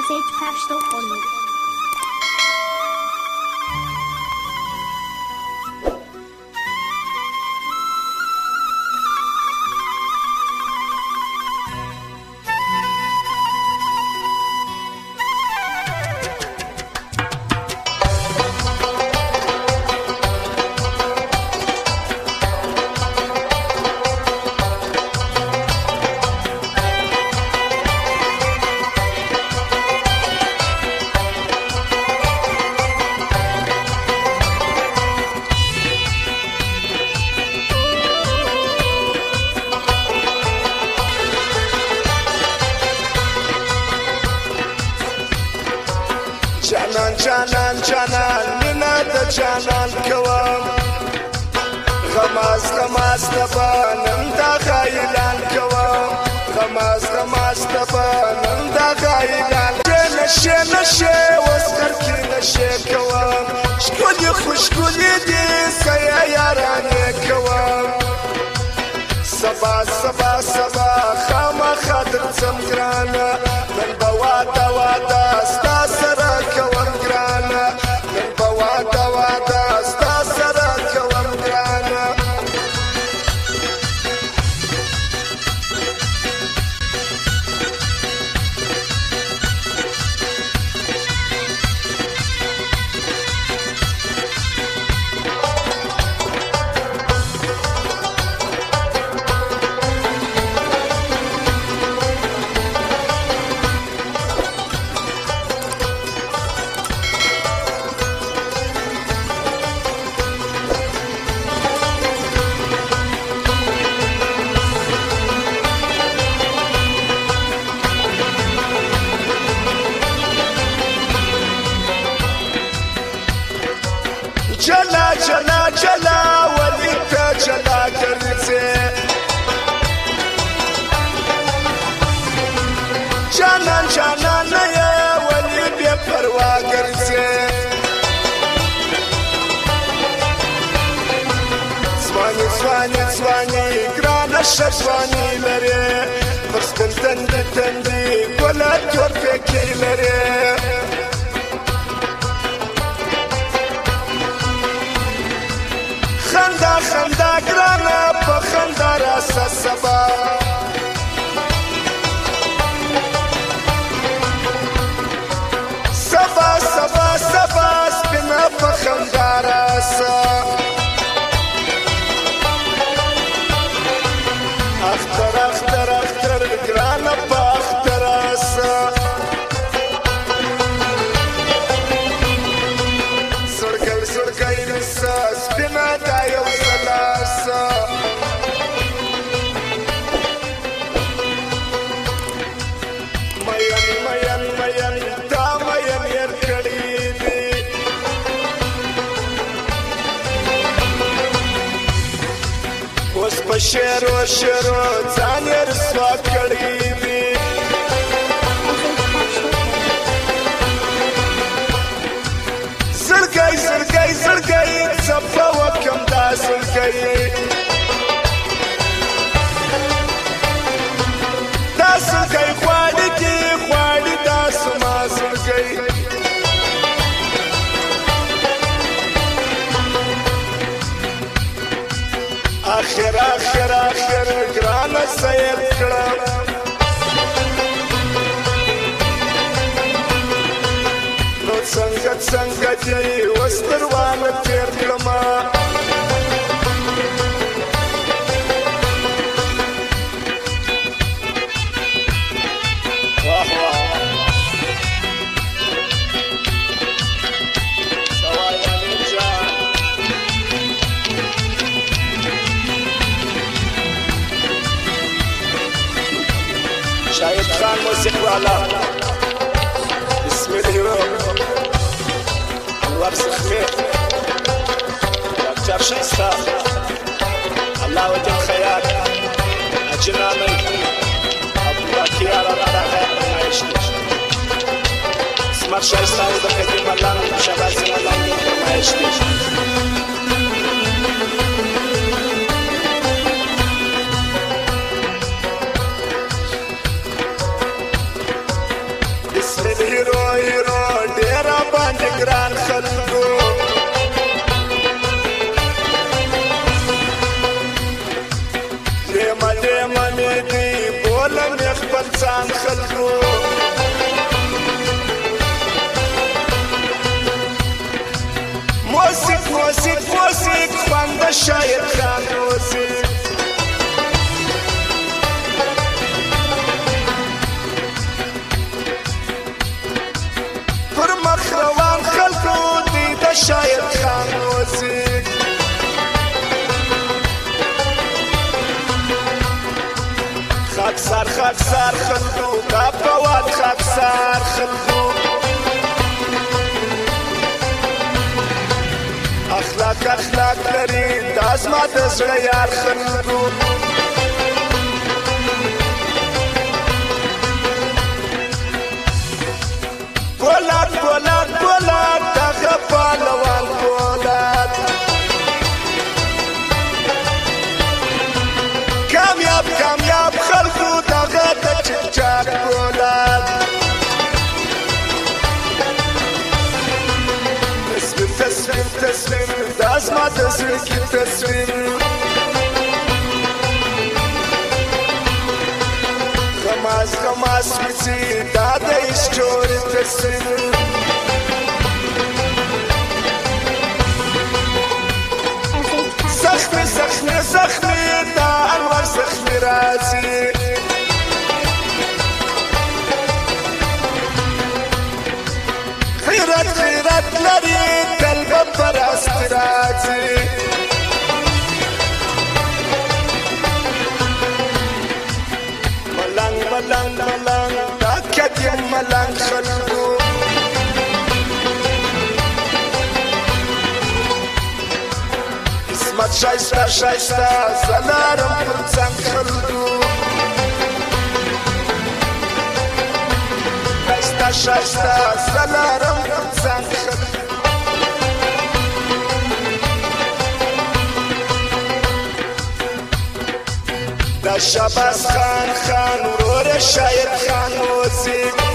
SH Personal Audio. جانان جانان مینا د جانان کوم غماز تبانم دا غایلان کوم غماز تبانم دا غایلان نشه وسکر کی نشه کوم شکلی خوشکلی دی سیا یارانه کوم سبا خامہ خاطر سمگرانا من بوادا ستا سرا کوم گرانا من بوادا ستا سرا کوم گرانا جلا ولی تا جلا کرزه جانان یا ولی بی پروا کرزه زوانی گرانه شزوانی لره پرستن تندی گولا تور فکی لره خندا گرانا پا خندا راسا سبا سبا سپینا پا خندا راسا اختر گرانا پا اختر راسا زرگی رسا سپینا دایو سلاسا مین دا مین یر کڑی دی اوس په شیرو ځان یې رسوا کړی دی زړګی څپه وکم دا زړګی غواړي دا سما زړګی آخر ګرانه سیر کړم نو څنګه دی وستروانه تیر کړم شاهد خان موسیقی والا بسم الهیرو انوار سخمی دکتر شایستا الله وجل خیار اجنامی ابوباکی آرانا دا خیار فرمایشتی اسمت شایستا و بکتیم اللہ شبازی اللہ فرمایشتی هیرو هیرو ډېر باندې ګران خلکو لیمه لیمه مې دي بوله مې خپل ځان خلکو موسیق موسیق موسیق خوند شاید خان موسیق پر مخ روان خلکو دی د شاید خان موسیق خاکسار خاکسار خلکو دا پواد خاکسار خلکو اخلاق اخلاق لري دا زما د زړه یار خلکو پولاد پولاد پولاد دغه پهلوان پولاد کامیاب کامیاب خلکو دغه د چکچاک پولاد تصویر تصویر دا زما د زړه کې تصویر غماز غماز وځي دا د هیسټوري تصویر زخمي زخمي زخمي دا انور زخمي راځي غیرت غیرت لري تل به پر استی راځي ملنګ ملنګ ملنګ دا کدیم ملنګ خلکو عصمت شایسته شایسته زلارم پر څنګ خلکو شایسته زلارم پر څنګ خلکو دا شاباس خان خان ورور شاید خان موسیق